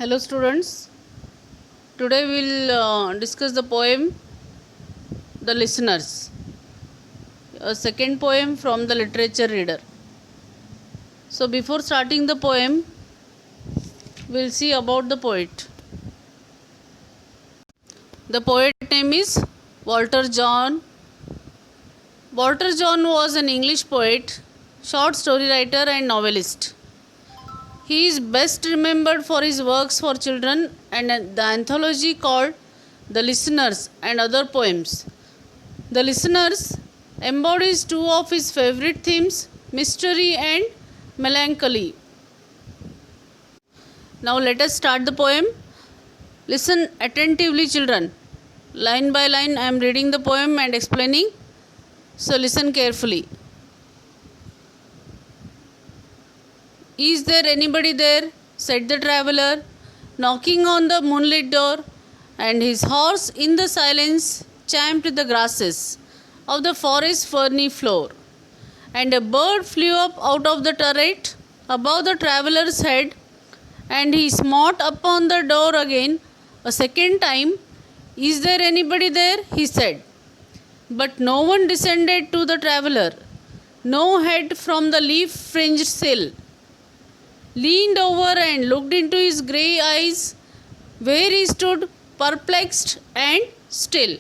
Hello students, today we will discuss the poem The Listeners, a second poem from the literature reader. So before starting the poem, we will see about the poet. The poet name is Walter John. Walter John was an English poet, short story writer and novelist. He is best remembered for his works for children and the anthology called The Listeners and Other Poems. The Listeners embodies two of his favorite themes, mystery and melancholy. Now let us start the poem. Listen attentively, children. Line by line I am reading the poem and explaining. So listen carefully. "Is there anybody there?" said the traveller, knocking on the moonlit door, and his horse in the silence champed the grasses of the forest ferny floor. And a bird flew up out of the turret above the traveller's head, and he smote upon the door again a second time. "Is there anybody there?" he said. But no one descended to the traveller. No head from the leaf-fringed sill leaned over and looked into his grey eyes, where he stood perplexed and still.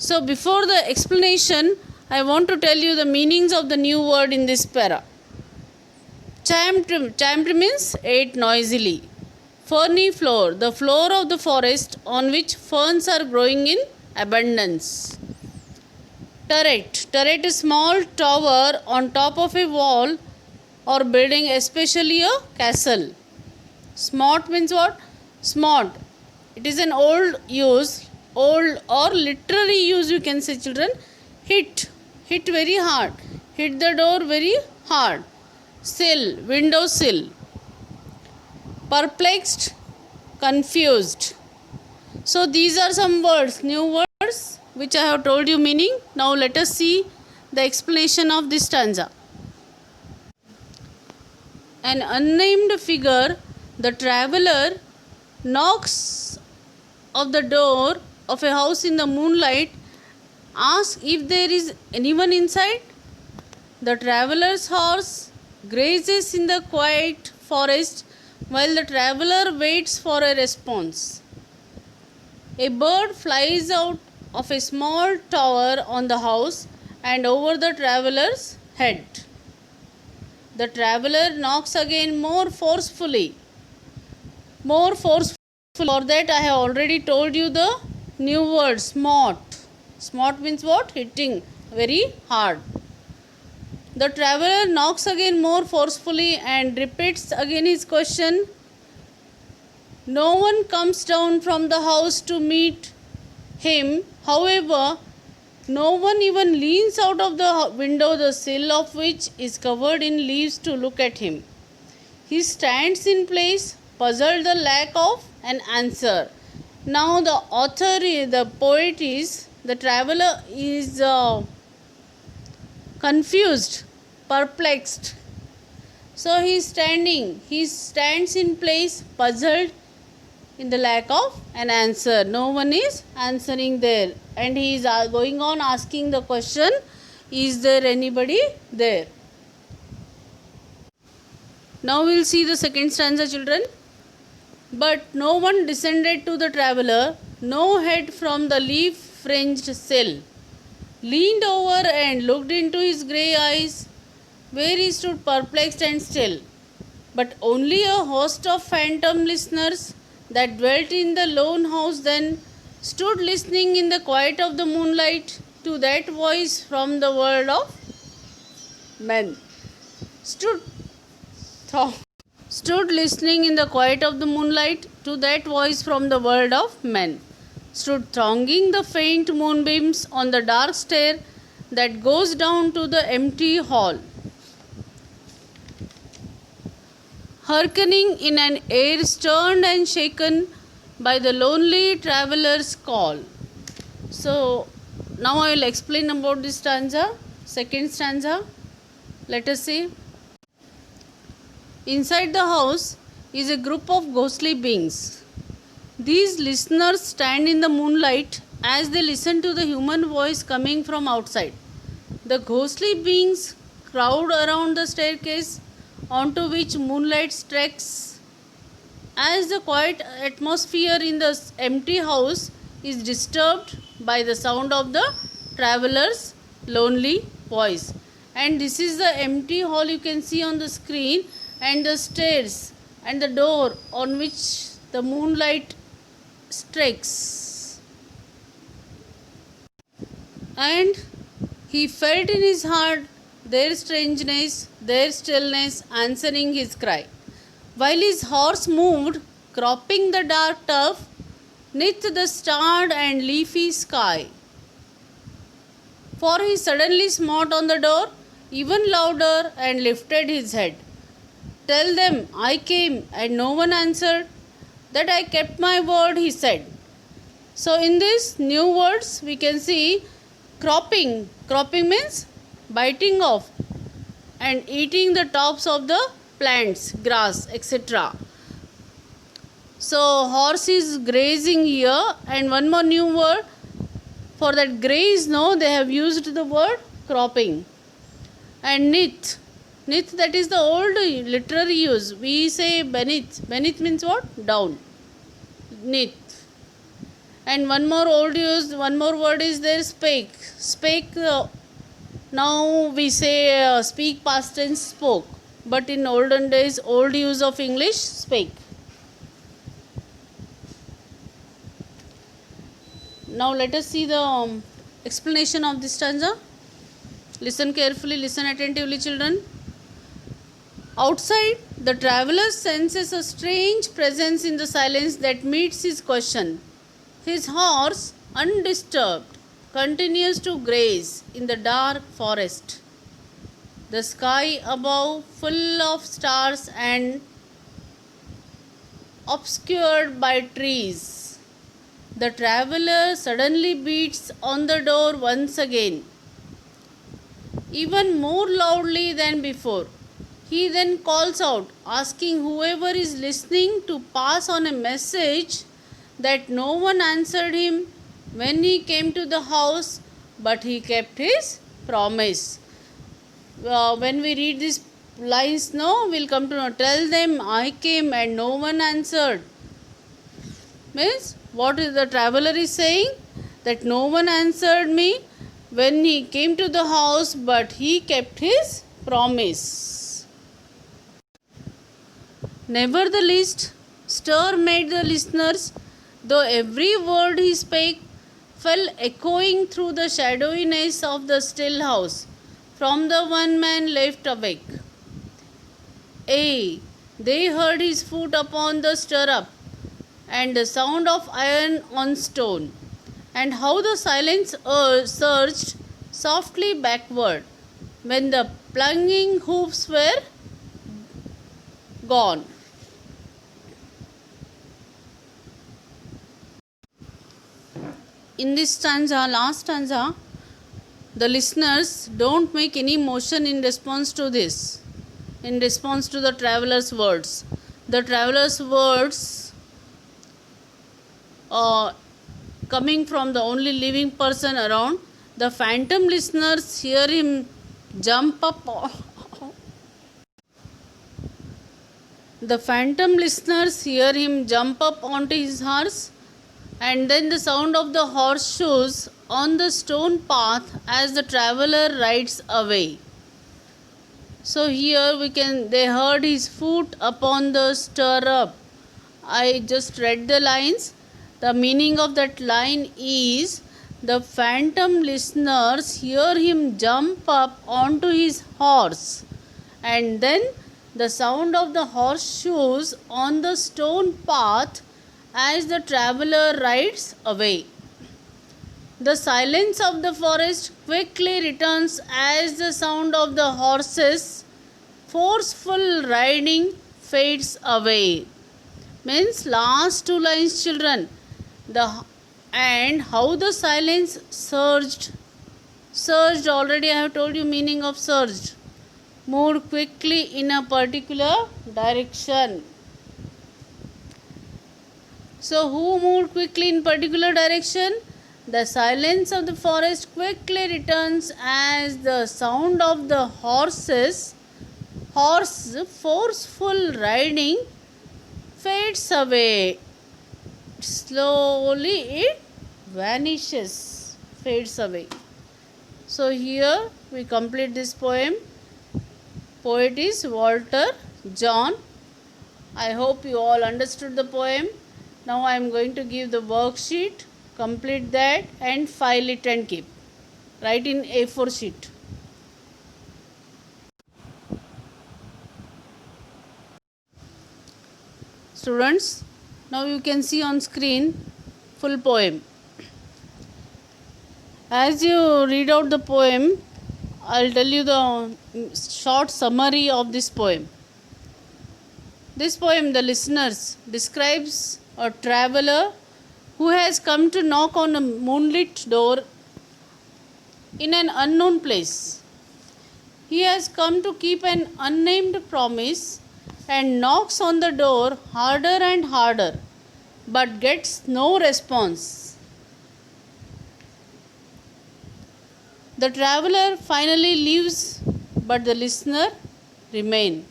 So before the explanation, I want to tell you the meanings of the new word in this para. Champed means ate noisily. Ferny floor, the floor of the forest on which ferns are growing in abundance. Turret is small tower on top of a wall or building, especially a castle. Smart means what? Smart. It is an old or literary use, you can say, children. Hit very hard. Hit the door very hard. Sill, window sill. Perplexed, confused. So these are some words, new words, which I have told you meaning. Now let us see the explanation of this stanza. An unnamed figure, the traveller, knocks of the door of a house in the moonlight, asks if there is anyone inside. The traveller's horse grazes in the quiet forest while the traveller waits for a response. A bird flies out of a small tower on the house and over the traveller's head. The traveller knocks again more forcefully. For that I have already told you the new word, smart. Smart means what? Hitting very hard. The traveller knocks again more forcefully and repeats again his question. No one comes down from the house to meet him. However, no one even leans out of the window, the sill of which is covered in leaves, to look at him. He stands in place, puzzled the lack of an answer. Now the poet is, the traveller is confused, perplexed. So he stands in place, puzzled in the lack of an answer. No one is answering there, and he is going on asking the question, is there anybody there? Now we will see the second stanza, children. But no one descended to the traveller. No head from the leaf-fringed sill leaned over and looked into his grey eyes, where he stood perplexed and still. But only a host of phantom listeners that dwelt in the lone house then stood listening in the quiet of the moonlight to that voice from the world of men. Stood listening in the quiet of the moonlight to that voice from the world of men. Stood thronging the faint moonbeams on the dark stair that goes down to the empty hall. Hearkening in an air stirred and shaken by the lonely traveller's call. So now I will explain about this stanza. Second stanza. Let us see. Inside the house, is a group of ghostly beings. These listeners stand in the moonlight as they listen to the human voice coming from outside. The ghostly beings crowd around the staircase onto which moonlight strikes as the quiet atmosphere in the empty house is disturbed by the sound of the traveler's lonely voice. And this is the empty hall you can see on the screen, and the stairs and the door on which the moonlight strikes. And he felt in his heart their strangeness, their stillness answering his cry. While his horse moved, cropping the dark turf, neath the starred and leafy sky. For he suddenly smote on the door even louder and lifted his head. Tell them I came and no one answered, that I kept my word, he said. So in this new words we can see cropping. Cropping means biting off and eating the tops of the plants, grass, etc. So horse is grazing here, and one more new word for that graze, no, they have used the word cropping. And neath, that is the old literary use. We say beneath. Beneath means what? Down. Neath. And one more old use, one more word is there, spake. Spake, now we say speak past tense, spoke. But in olden days, old use of English, spake. Now let us see the explanation of this stanza. Listen carefully, listen attentively, children. Outside, the traveler senses a strange presence in the silence that meets his question. His horse, undisturbed, continues to graze in the dark forest. The sky above, full of stars and obscured by trees. The traveler suddenly beats on the door once again, even more loudly than before. He then calls out, asking whoever is listening to pass on a message that no one answered him when he came to the house, but he kept his promise. When we read these lines, no, we'll come to know. Tell them I came and no one answered. Means what is the traveler is saying? That no one answered me when he came to the house, but he kept his promise. Nevertheless, stir made the listeners, though every word he spake fell echoing through the shadowiness of the still house from the one man left awake. Ay, they heard his foot upon the stirrup and the sound of iron on stone, and how the silence surged softly backward when the plunging hoofs were gone. In this stanza, last stanza, the listeners don't make any motion in response to this, in response to the traveler's words. The traveler's words coming from the only living person around, the phantom listeners hear him jump up. The phantom listeners hear him jump up onto his horse, and then the sound of the horseshoes on the stone path as the traveler rides away. So here they heard his foot upon the stirrup. I just read the lines. The meaning of that line is the phantom listeners hear him jump up onto his horse, and then the sound of the horseshoes on the stone path as the traveler rides away. The silence of the forest quickly returns as the sound of the horses' forceful riding fades away. Means last two lines, children. And how the silence surged. Surged, already I have told you meaning of surged. Moved quickly in a particular direction. So who moved quickly in particular direction? The silence of the forest quickly returns as the sound of the horse forceful riding fades away. Slowly it vanishes, fades away. So here we complete this poem. Poet is Walter John. I hope you all understood the poem. Now I am going to give the worksheet. Complete that and file it and keep. Write in A4 sheet. Students, now you can see on screen full poem. As you read out the poem, I'll tell you the short summary of this poem. This poem, the listeners, describes a traveler who has come to knock on a moonlit door in an unknown place. He has come to keep an unnamed promise and knocks on the door harder and harder, but gets no response. The traveler finally leaves, but the listener remains.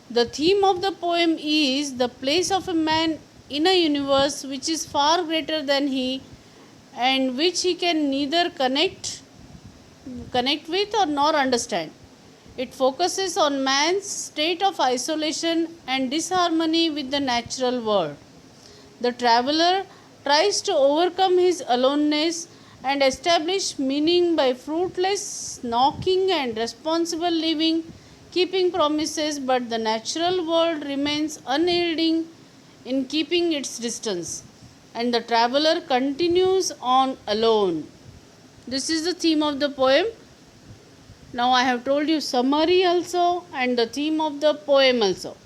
The theme of the poem is the place of a man in a universe which is far greater than he and which he can neither connect with or nor understand. It focuses on man's state of isolation and disharmony with the natural world. The traveler tries to overcome his aloneness and establish meaning by fruitless knocking and responsible living, keeping promises, but the natural world remains unyielding in keeping its distance, and the traveler continues on alone. This is the theme of the poem. Now I have told you summary also and the theme of the poem also.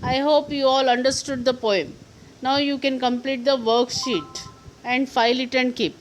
I hope you all understood the poem. Now you can complete the worksheet and file it and keep.